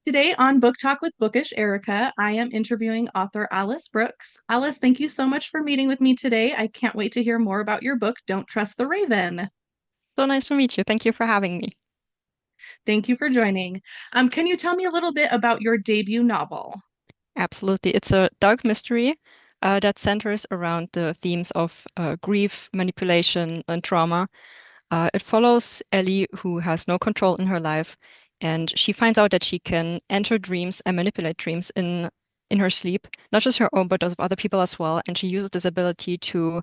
Today on Book Talk with Bookish Erika, I am interviewing author Alice Brooks. Alice, thank you so much for meeting with me today. I can't wait to hear more about your book, Don't Trust the Raven. So nice to meet you. Thank you for having me. Thank you for joining. Can you tell me a little bit about your debut novel? Absolutely. It's a dark mystery that centers around the themes of grief, manipulation, and trauma. It follows Ellie, who has no control in her life, and she finds out that she can enter dreams and manipulate dreams in her sleep, not just her own, but those of other people as well. And she uses this ability to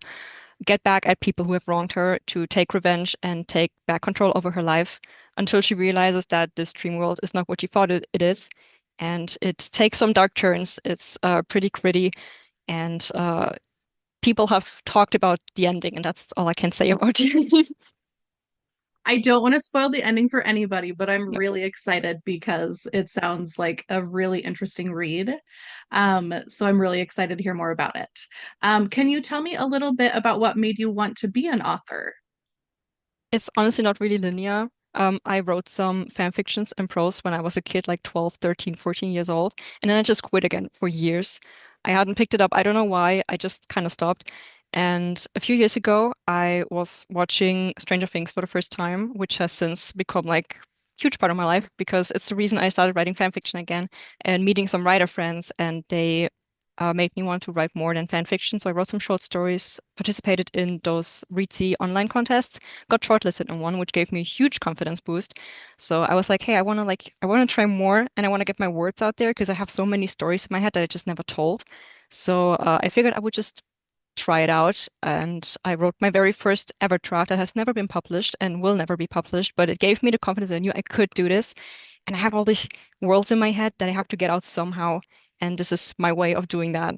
get back at people who have wronged her, to take revenge and take back control over her life until she realizes that this dream world is not what she thought it is. And it takes some dark turns. It's pretty gritty, and people have talked about the ending, and that's all I can say about it. I don't want to spoil the ending for anybody, but I'm No. really excited because it sounds like a really interesting read. So I'm really excited to hear more about it. Can you tell me a little bit about what made you want to be an author? It's honestly not really linear. I wrote some fan fictions and prose when I was a kid, like 12, 13, 14 years old, and then I just quit again for years. I hadn't picked it up. I don't know why. I just kind of stopped. And a few years ago, I was watching Stranger Things for the first time, which has since become like a huge part of my life because it's the reason I started writing fan fiction again and meeting some writer friends, and they made me want to write more than fan fiction. So I wrote some short stories, participated in those Readsy online contests, got shortlisted in one, which gave me a huge confidence boost. So I was like, hey, I want to try more and I want to get my words out there because I have so many stories in my head that I just never told. So I figured I would just try it out. And I wrote my very first ever draft that has never been published and will never be published, but it gave me the confidence I knew I could do this. And I have all these worlds in my head that I have to get out somehow. And this is my way of doing that.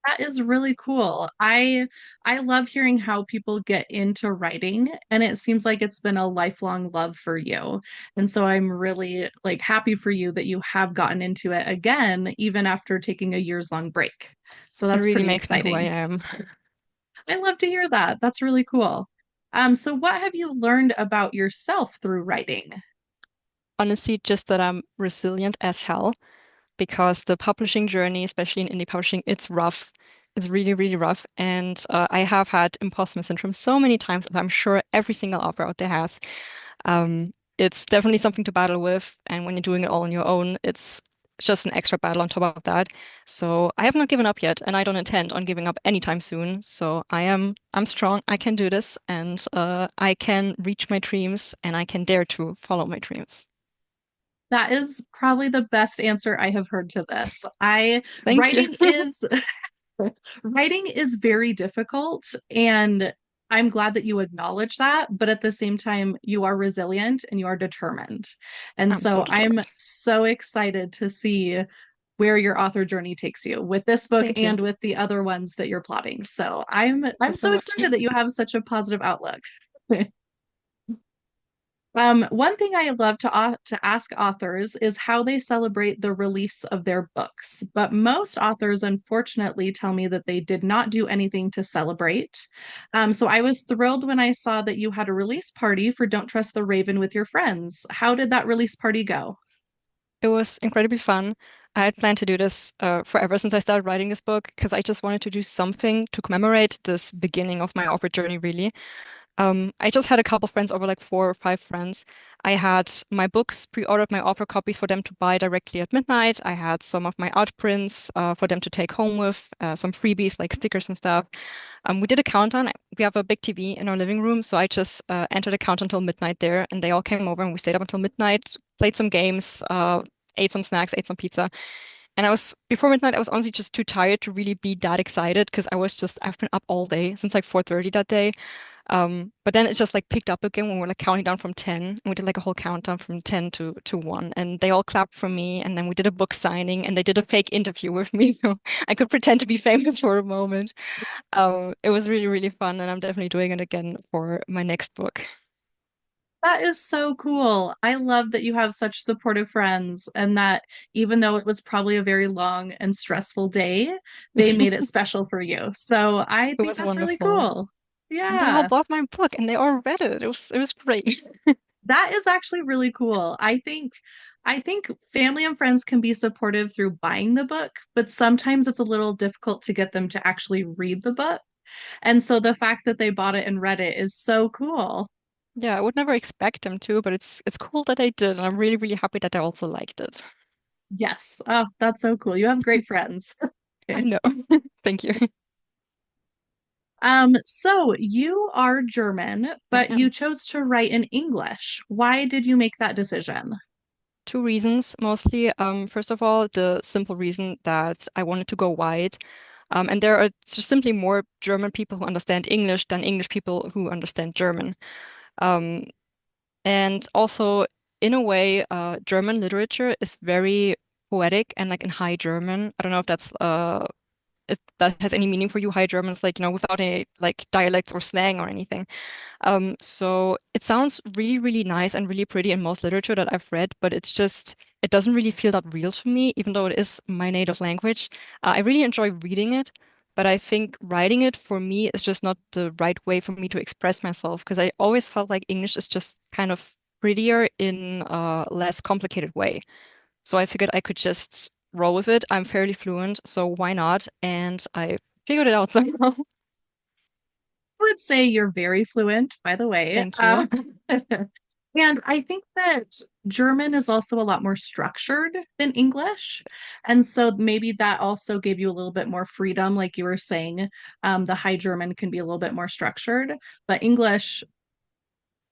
That is really cool. I love hearing how people get into writing, and it seems like it's been a lifelong love for you. And so I'm really like happy for you that you have gotten into it again even after taking a years long break. So It that's really pretty makes me who I exciting. am. I love to hear that. That's really cool. So what have you learned about yourself through writing? Honestly, just that I'm resilient as hell because the publishing journey, especially in indie publishing, it's rough. It's really, really rough. And I have had imposter syndrome so many times, and I'm sure every single author out there has. It's definitely something to battle with. And when you're doing it all on your own, it's just an extra battle on top of that. So I have not given up yet, and I don't intend on giving up anytime soon. So I'm strong. I can do this, and I can reach my dreams, and I can dare to follow my dreams. That is probably the best answer I have heard to this. I Thank you. writing is writing is very difficult, and I'm glad that you acknowledge that, but at the same time, you are resilient and you are determined. And I'm so so I'm determined. so excited to see where your author journey takes you with this book Thank you. and with the other ones that you're plotting. So I'm Thank you so so much. excited that you have such a positive outlook. One thing I love to ask authors is how they celebrate the release of their books. But most authors, unfortunately, tell me that they did not do anything to celebrate. So I was thrilled when I saw that you had a release party for Don't Trust the Raven with your friends. How did that release party go? It was incredibly fun. I had planned to do this forever since I started writing this book because I just wanted to do something to commemorate this beginning of my author journey, really. I just had a couple friends over, like 4 or 5 friends. I had my books pre-ordered, my author copies for them to buy directly at midnight. I had some of my art prints for them to take home with, some freebies like stickers and stuff. We did a countdown. We have a big TV in our living room, so I just entered a count until midnight there, and they all came over and we stayed up until midnight, played some games, ate some snacks, ate some pizza. And before midnight, I was honestly just too tired to really be that excited because I've been up all day since like 4:30 that day. But then it just like picked up again when we're like counting down from 10. And we did like a whole countdown from 10 to 1. And they all clapped for me. And then we did a book signing and they did a fake interview with me. So I could pretend to be famous for a moment. It was really, really fun. And I'm definitely doing it again for my next book. That is so cool. I love that you have such supportive friends and that even though it was probably a very long and stressful day, they made it special for you. So I It think was that's really wonderful. cool. And they all Yeah. bought my book and they all read it. It was great. That is actually really cool. I think I think family and friends can be supportive through buying the book, but sometimes it's a little difficult to get them to actually read the book. And so the fact that they bought it and read it is so cool. Yeah, I would never expect them to, but it's cool that they did, and I'm really, really happy that they also liked it. Yes. Oh, that's so cool. You have great friends. I know. Thank you. So you are German, I but you am. chose to write in English. Why did you make that decision? Two reasons mostly. First of all, the simple reason that I wanted to go wide. And there are just simply more German people who understand English than English people who understand German. Um, and also, in a way, German literature is very poetic and like in High German. I don't know if that's if that has any meaning for you. High German is like, without any like dialects or slang or anything. So it sounds really, really nice and really pretty in most literature that I've read, but it doesn't really feel that real to me, even though it is my native language. I really enjoy reading it, but I think writing it for me is just not the right way for me to express myself because I always felt like English is just kind of prettier in a less complicated way. So I figured I could just roll with it. I'm fairly fluent, so why not? And I figured it out somehow. Would say you're very fluent, by the way. Thank you. And I think that German is also a lot more structured than English. And so maybe that also gave you a little bit more freedom, like you were saying. The High German can be a little bit more structured, but English,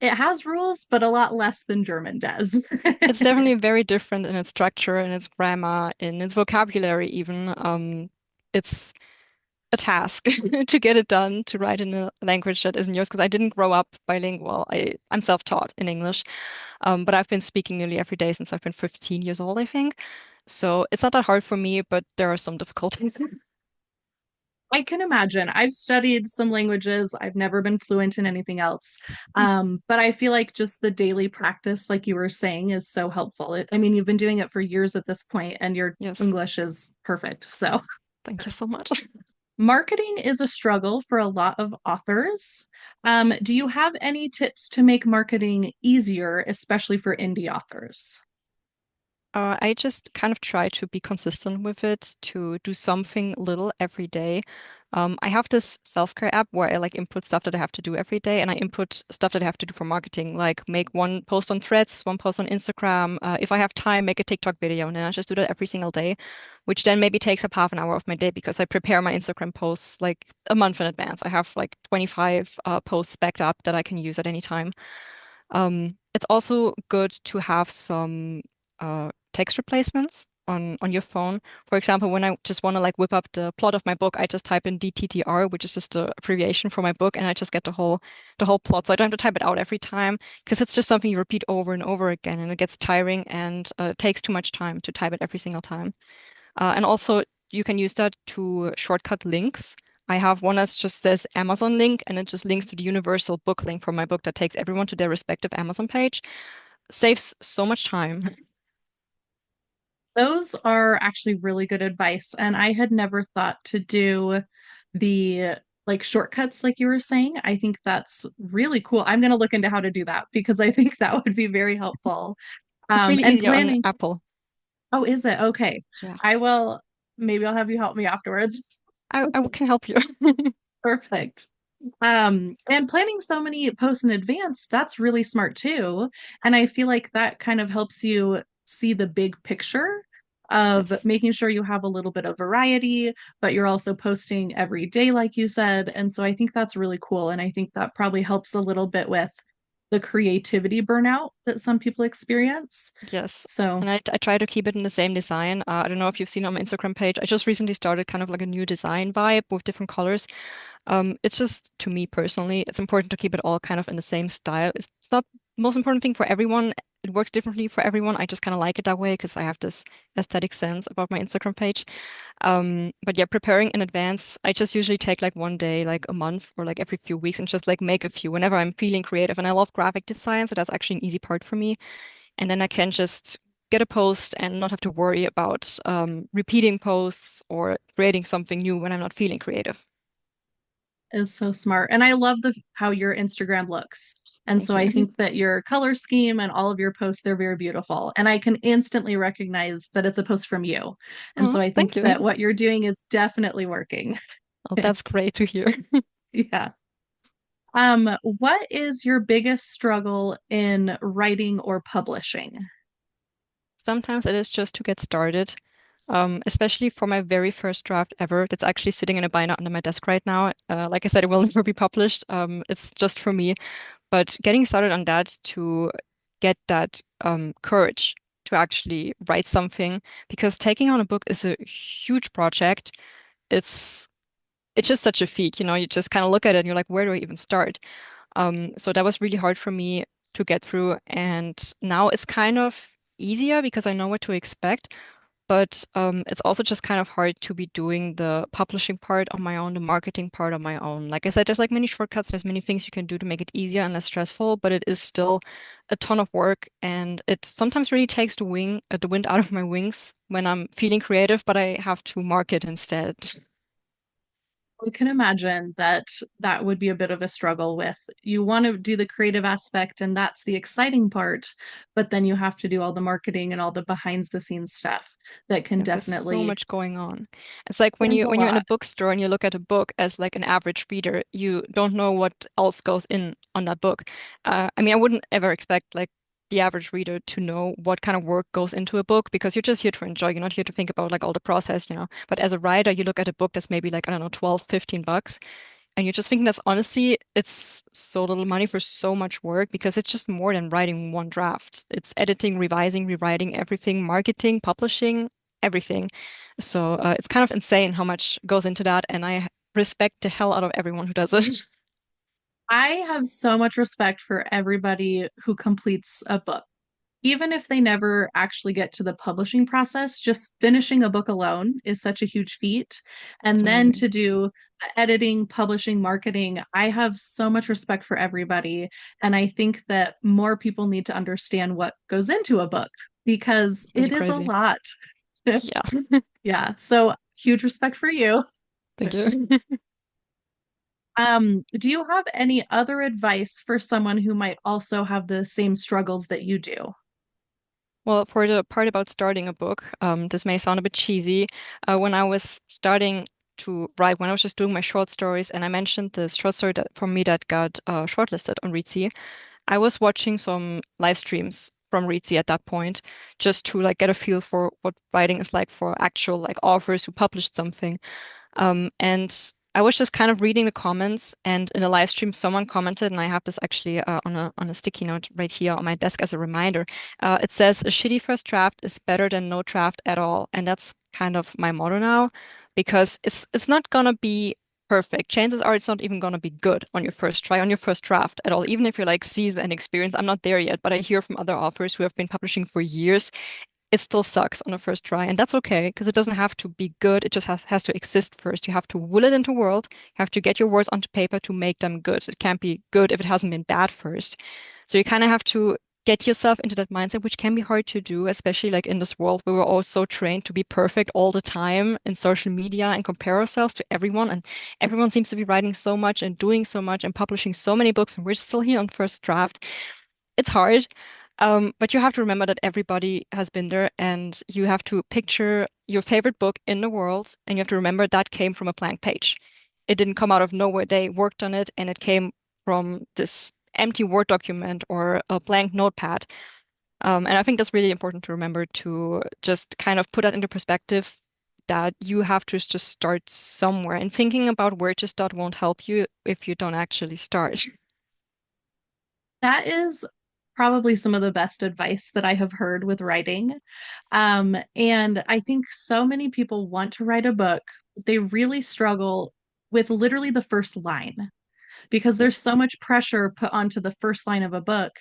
it has rules, but a lot less than German does. It's definitely very different in its structure, in its grammar, in its vocabulary even. It's a task to get it done, to write in a language that isn't yours, because I didn't grow up bilingual. I'm self-taught in English, but I've been speaking nearly every day since I've been 15 years old, I think. So it's not that hard for me, but there are some difficulties. I can imagine. I've studied some languages. I've never been fluent in anything else. But I feel like just the daily practice, like you were saying, is so helpful. I mean, you've been doing it for years at this point, and your Yes, English is perfect. So, thank you so much. marketing is a struggle for a lot of authors. Do you have any tips to make marketing easier, especially for indie authors? I just kind of try to be consistent with it, to do something little every day. I have this self-care app where I like input stuff that I have to do every day, and I input stuff that I have to do for marketing, like make one post on Threads, one post on Instagram. If I have time, make a TikTok video, and then I just do that every single day, which then maybe takes up half an hour of my day because I prepare my Instagram posts like a month in advance. I have like 25 posts backed up that I can use at any time. It's also good to have some text replacements on your phone. For example, when I just want to like whip up the plot of my book, I just type in DTTR, which is just the abbreviation for my book, and I just get the whole plot. So I don't have to type it out every time because it's just something you repeat over and over again, and it gets tiring and it takes too much time to type it every single time. And also, you can use that to shortcut links. I have one that just says Amazon link, and it just links to the universal book link for my book that takes everyone to their respective Amazon page. Saves so much time. Those are actually really good advice. And I had never thought to do the like shortcuts, like you were saying. I think that's really cool. I'm going to look into how to do that because I think that would be very helpful. It's really And easy on planning. Apple. Oh, is it? Okay. Yeah, I will, maybe I'll have you help me afterwards. I can help you. Perfect. And planning so many posts in advance, that's really smart too. And I feel like that kind of helps you see the big picture of Yes, making sure you have a little bit of variety, but you're also posting every day, like you said. And so I think that's really cool. And I think that probably helps a little bit with the creativity burnout that some people experience. yes. So And I try to keep it in the same design. I don't know if you've seen on my Instagram page. I just recently started kind of like a new design vibe with different colors. It's just to me personally, it's important to keep it all kind of in the same style. It's not the most important thing for everyone. It works differently for everyone. I just kind of like it that way because I have this aesthetic sense about my Instagram page. But yeah, preparing in advance, I just usually take like one day, like a month or like every few weeks and just like make a few whenever I'm feeling creative. And I love graphic design, so that's actually an easy part for me. And then I can just get a post and not have to worry about repeating posts or creating something new when I'm not feeling creative. is so smart. And I love the how your Instagram looks. And Thank so I you. think that your color scheme and all of your posts, they're very beautiful. And I can instantly recognize that it's a post from you. And Oh, so I thank think that you. what you're doing is definitely working. Oh, that's great to hear. Yeah. What is your biggest struggle in writing or publishing? Sometimes it is just to get started, especially for my very first draft ever. That's actually sitting in a binder under my desk right now. Like I said, it will never be published. It's just for me. But getting started on that to get that courage to actually write something, because taking on a book is a huge project. It's it's just such a feat, you know. You just kind of look at it and you're like, where do I even start? So that was really hard for me to get through. And now it's kind of easier because I know what to expect. But it's also just kind of hard to be doing the publishing part on my own, the marketing part on my own. Like I said, there's like many shortcuts, there's many things you can do to make it easier and less stressful, but it is still a ton of work. And it sometimes really takes the wind out of my wings when I'm feeling creative, but I have to market instead. I can imagine that that would be a bit of a struggle with. You want to do the creative aspect, and that's the exciting part, but then you have to do all the marketing and all the behind the scenes stuff that can Yes, there's so definitely, much going on. It's like there's a when you're in a lot. bookstore and you look at a book as like an average reader, you don't know what else goes in on that book. I mean, I wouldn't ever expect like the average reader to know what kind of work goes into a book because you're just here to enjoy. You're not here to think about like all the process, you know. But as a writer, you look at a book that's maybe like, I don't know, 12, $15, and you're just thinking that's honestly, it's so little money for so much work because it's just more than writing one draft. It's editing, revising, rewriting everything, marketing, publishing, everything. So it's kind of insane how much goes into that, and I respect the hell out of everyone who does it. I have so much respect for everybody who completes a book. Even if they never actually get to the publishing process, just finishing a book alone is such a huge feat. And then Definitely. to do the editing, publishing, marketing, I have so much respect for everybody. And I think that more people need to understand what goes into a book because It's really it is a crazy. lot. Yeah. Yeah. So huge respect for you. Thank you. Do you have any other advice for someone who might also have the same struggles that you do? Well, for the part about starting a book, this may sound a bit cheesy. When I was starting to write, when I was just doing my short stories, and I mentioned this short story that for me that got shortlisted on Reedsy, I was watching some live streams from Reedsy at that point, just to like get a feel for what writing is like for actual like authors who published something. And I was just kind of reading the comments, and in a live stream, someone commented, and I have this actually on a sticky note right here on my desk as a reminder. It says a shitty first draft is better than no draft at all, and that's kind of my motto now, because it's not gonna be perfect. Chances are it's not even gonna be good on your first try, on your first draft at all. Even if you're like seasoned and experienced, I'm not there yet, but I hear from other authors who have been publishing for years it still sucks on a first try. And that's okay because it doesn't have to be good. It just has to exist first. You have to will it into world. You have to get your words onto paper to make them good. It can't be good if it hasn't been bad first. So you kind of have to get yourself into that mindset, which can be hard to do, especially like in this world where we're all so trained to be perfect all the time in social media and compare ourselves to everyone. And everyone seems to be writing so much and doing so much and publishing so many books, and we're still here on first draft. It's hard. But you have to remember that everybody has been there, and you have to picture your favorite book in the world, and you have to remember that came from a blank page. It didn't come out of nowhere. They worked on it, and it came from this empty Word document or a blank notepad. And I think that's really important to remember to just kind of put that into perspective that you have to just start somewhere. And thinking about where to start won't help you if you don't actually start. That is probably some of the best advice that I have heard with writing. And I think so many people want to write a book, they really struggle with literally the first line because there's Yes. so much pressure put onto the first line of a book.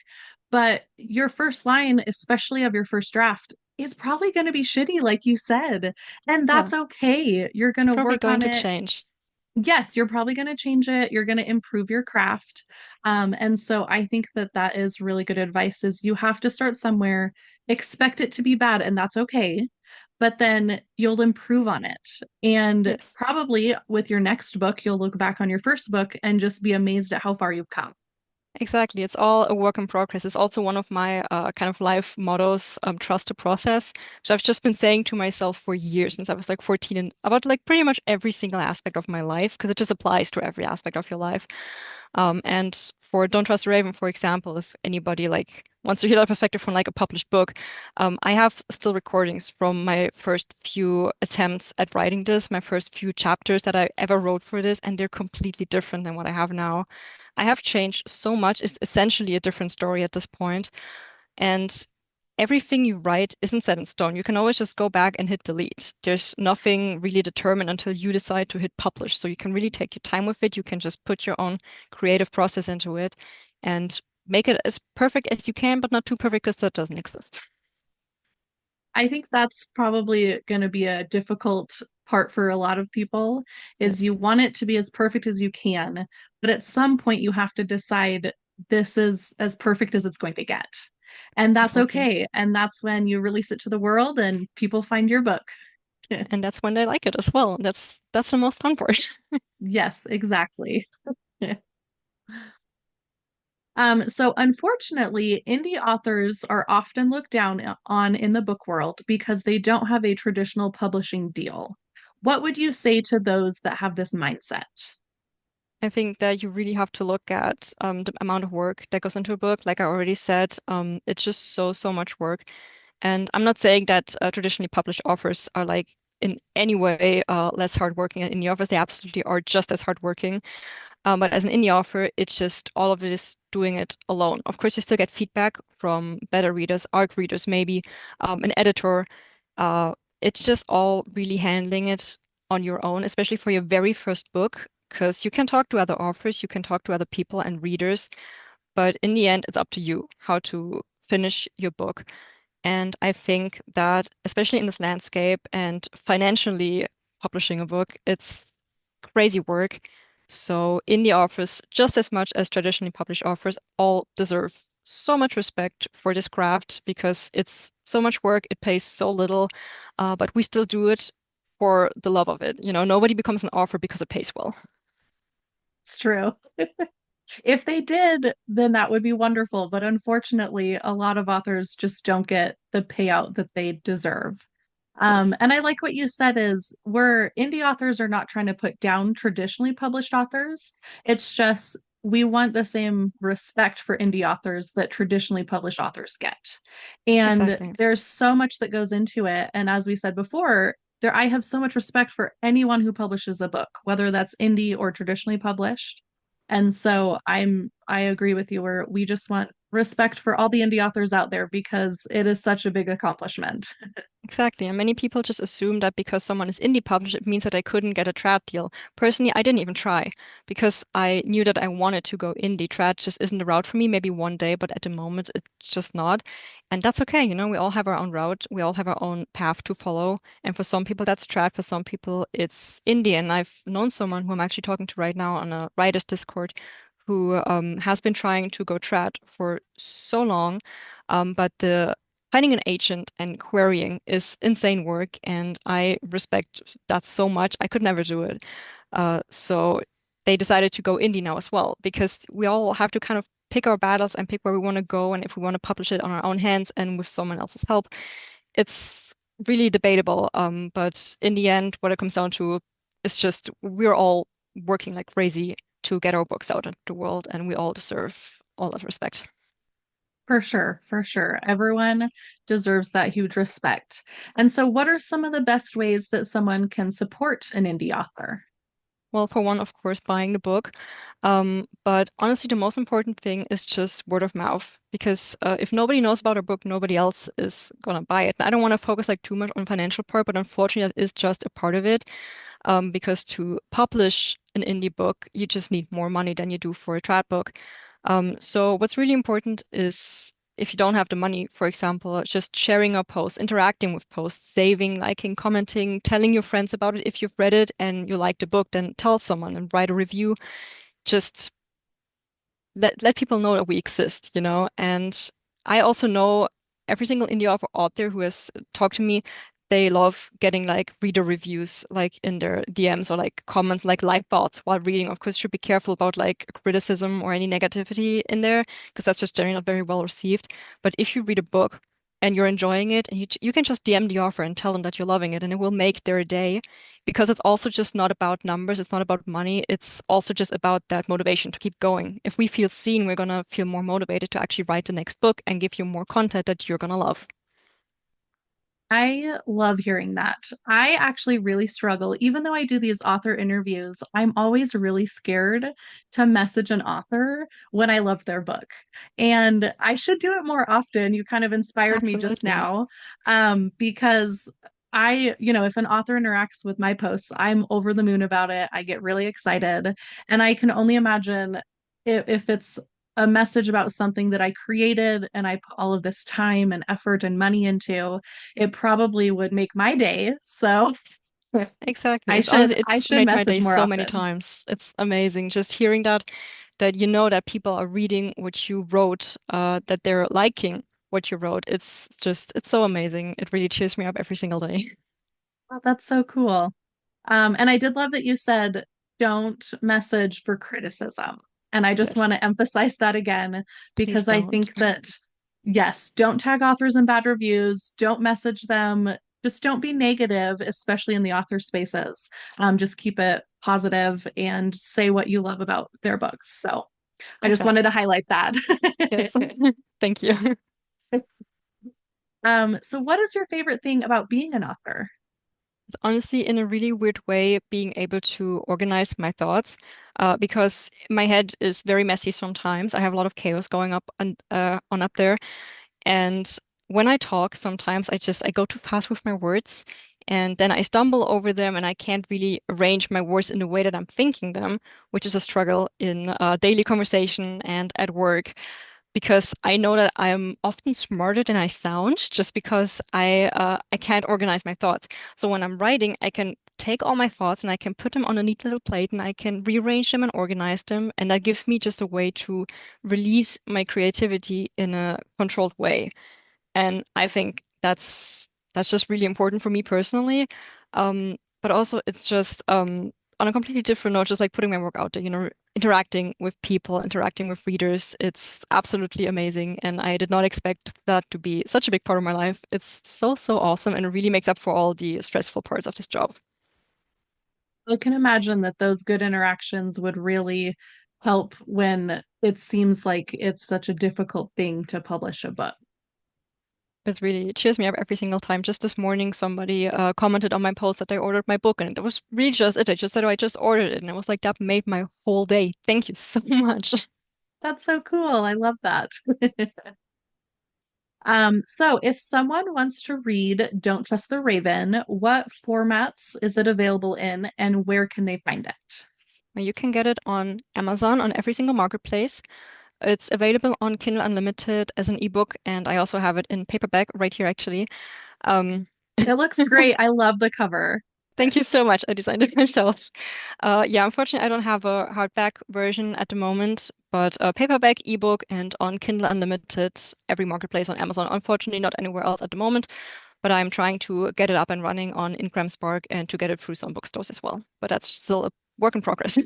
But your first line, especially of your first draft, is probably going to be shitty, like you said. And Yeah. that's okay. You're It's going to probably work going on to it. change. Yes, you're probably going to change it. You're going to improve your craft. And so I think that that is really good advice is you have to start somewhere, expect it to be bad, and that's okay. But then you'll improve on it. And Yes. probably with your next book, you'll look back on your first book and just be amazed at how far you've come. Exactly. It's all a work in progress. It's also one of my kind of life mottos, trust the process, which I've just been saying to myself for years since I was like 14 and about like pretty much every single aspect of my life, because it just applies to every aspect of your life. And for Don't Trust the Raven, for example, if anybody like wants to hear that perspective from like a published book, I have still recordings from my first few attempts at writing this, my first few chapters that I ever wrote for this, and they're completely different than what I have now. I have changed so much. It's essentially a different story at this point, and everything you write isn't set in stone. You can always just go back and hit delete. There's nothing really determined until you decide to hit publish. So you can really take your time with it. You can just put your own creative process into it and make it as perfect as you can, but not too perfect because that doesn't exist. I think that's probably going to be a difficult part for a lot of people is Yes, you want it to be as perfect as you can, but at some point you have to decide this is as perfect as it's going to get. And that's exactly. okay. And that's when you release it to the world and people find your book. And that's when they like it as well. That's the most fun part. Yes, exactly. So unfortunately, indie authors are often looked down on in the book world because they don't have a traditional publishing deal. What would you say to those that have this mindset? I think that you really have to look at the amount of work that goes into a book. Like I already said, it's just so much work. And I'm not saying that traditionally published authors are like in any way less hardworking than indie authors. They absolutely are just as hardworking. But as an indie author, it's just all of it is doing it alone. Of course, you still get feedback from beta readers, ARC readers, maybe an editor. Uh, it's just all really handling it on your own, especially for your very first book, because you can talk to other authors, you can talk to other people and readers, but in the end, it's up to you how to finish your book. And I think that, especially in this landscape and financially publishing a book, it's crazy work. So indie authors, just as much as traditionally published authors, all deserve so much respect for this craft because it's so much work, it pays so little, but we still do it for the love of it. You know, nobody becomes an author because it pays well. It's true. If they did, then that would be wonderful. But unfortunately, a lot of authors just don't get the payout that they deserve. Yes, And I like what you said is we're indie authors are not trying to put down traditionally published authors. It's just we want the same respect for indie authors that traditionally published authors get. And exactly. there's so much that goes into it. And as we said before, there I have so much respect for anyone who publishes a book, whether that's indie or traditionally published. And so I agree with you where we just want respect for all the indie authors out there because it is such a big accomplishment. Exactly. And many people just assume that because someone is indie published, it means that I couldn't get a trad deal. Personally, I didn't even try because I knew that I wanted to go indie. Trad just isn't the route for me, maybe one day, but at the moment it's just not. And that's okay. You know, we all have our own route. We all have our own path to follow. And for some people, that's trad. For some people, it's indie. And I've known someone who I'm actually talking to right now on a writer's Discord who has been trying to go trad for so long. But the finding an agent and querying is insane work, and I respect that so much. I could never do it. So they decided to go indie now as well, because we all have to kind of pick our battles and pick where we want to go, and if we want to publish it on our own hands and with someone else's help, it's really debatable. But in the end, what it comes down to is just we're all working like crazy to get our books out into the world, and we all deserve all that respect. For sure, for sure. Everyone deserves that huge respect. And so, what are some of the best ways that someone can support an indie author? Well, for one, of course, buying the book. But honestly, the most important thing is just word of mouth because if nobody knows about a book, nobody else is gonna buy it. I don't want to focus like too much on financial part, but unfortunately, that is just a part of it. Because to publish an indie book, you just need more money than you do for a trad book. So what's really important is if you don't have the money, for example, just sharing a post, interacting with posts, saving, liking, commenting, telling your friends about it. If you've read it and you like the book, then tell someone and write a review. Just let people know that we exist, you know? And I also know every single indie author out there who has talked to me, they love getting like reader reviews like in their DMs or like comments like live thoughts while reading. Of course, should be careful about like criticism or any negativity in there because that's just generally not very well received. But if you read a book and you're enjoying it, and you can just DM the author and tell them that you're loving it, and it will make their day because it's also just not about numbers, it's not about money, it's also just about that motivation to keep going. If we feel seen, we're gonna feel more motivated to actually write the next book and give you more content that you're gonna love. I love hearing that. I actually really struggle, even though I do these author interviews, I'm always really scared to message an author when I love their book. And I should do it more often. You kind of inspired me just Absolutely. now, because if an author interacts with my posts, I'm over the moon about it. I get really excited. And I can only imagine if it's a message about something that I created and I put all of this time and effort and money into, it probably would make my day. So Exactly. I It's should honestly, I it's should made my day message more so many often. times. It's amazing just hearing that you know that people are reading what you wrote, that they're liking what you wrote. It's so amazing. It really cheers me up every single day. Well, that's so cool. And I did love that you said don't message for criticism. And I just want Yes, to emphasize that again please because I don't. think that, yes, don't tag authors in bad reviews, don't message them, just don't be negative, especially in the author spaces. Just keep it positive and say what you love about their books. So I just wanted to Exactly. highlight that. Yes. Thank you. So what is your favorite thing about being an author? Honestly, in a really weird way, being able to organize my thoughts, because my head is very messy sometimes. I have a lot of chaos going up on up there. And when I talk, sometimes I go too fast with my words, and then I stumble over them, and I can't really arrange my words in the way that I'm thinking them, which is a struggle in daily conversation and at work because I know that I'm often smarter than I sound just because I can't organize my thoughts. So when I'm writing, I can take all my thoughts and I can put them on a neat little plate and I can rearrange them and organize them, and that gives me just a way to release my creativity in a controlled way. And I think that's just really important for me personally. But also it's just on a completely different note, just like putting my work out there, interacting with people, interacting with readers. It's absolutely amazing. And I did not expect that to be such a big part of my life. It's so, so awesome and it really makes up for all the stressful parts of this job. I can imagine that those good interactions would really help when it seems like it's such a difficult thing to publish a book. It cheers me up every single time. Just this morning, somebody commented on my post that I ordered my book, and that was really just it. I just said, "Oh, I just ordered it," and it was like that made my whole day. Thank you so much. That's so cool. I love that. So if someone wants to read Don't Trust the Raven, what formats is it available in and where can they find it? You can get it on Amazon on every single marketplace. It's available on Kindle Unlimited as an ebook, and I also have it in paperback right here, actually. Um, It looks great. I love the cover. Thank you so much. I designed it myself. Yeah, unfortunately, I don't have a hardback version at the moment, but a paperback, ebook, and on Kindle Unlimited, every marketplace on Amazon. Unfortunately, not anywhere else at the moment, but I'm trying to get it up and running on Ingram Spark and to get it through some bookstores as well. But that's still a work in progress.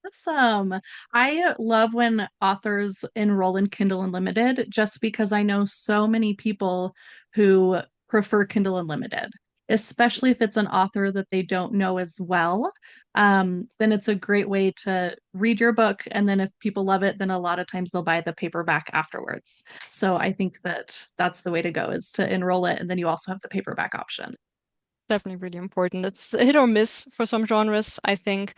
Awesome. I love when authors enroll in Kindle Unlimited just because I know so many people who prefer Kindle Unlimited, especially if it's an author that they don't know as well. Then it's a great way to read your book. And then if people love it, then a lot of times they'll buy the paperback afterwards. So I think that that's the way to go is to enroll it. And then you also have the paperback option. Definitely really important. It's a hit or miss for some genres, I think.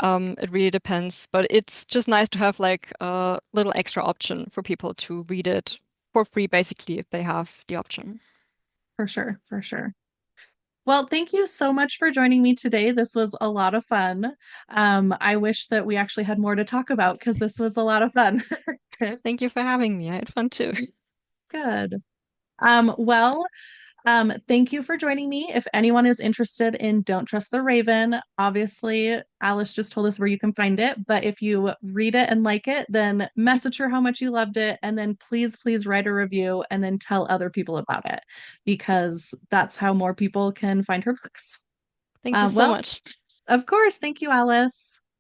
It really depends, but it's just nice to have like a little extra option for people to read it for free, basically, if they have the option. For sure. For sure. Well, thank you so much for joining me today. This was a lot of fun. I wish that we actually had more to talk about because this was a lot of fun. Thank you for having me. I had fun too. Good. Well, Thank you for joining me. If anyone is interested in Don't Trust the Raven, obviously Alice just told us where you can find it. But if you read it and like it, then message her how much you loved it. And then please write a review and then tell other people about it because that's how more people can find her books. Thank you so Well, much. of course. Thank you, Alice.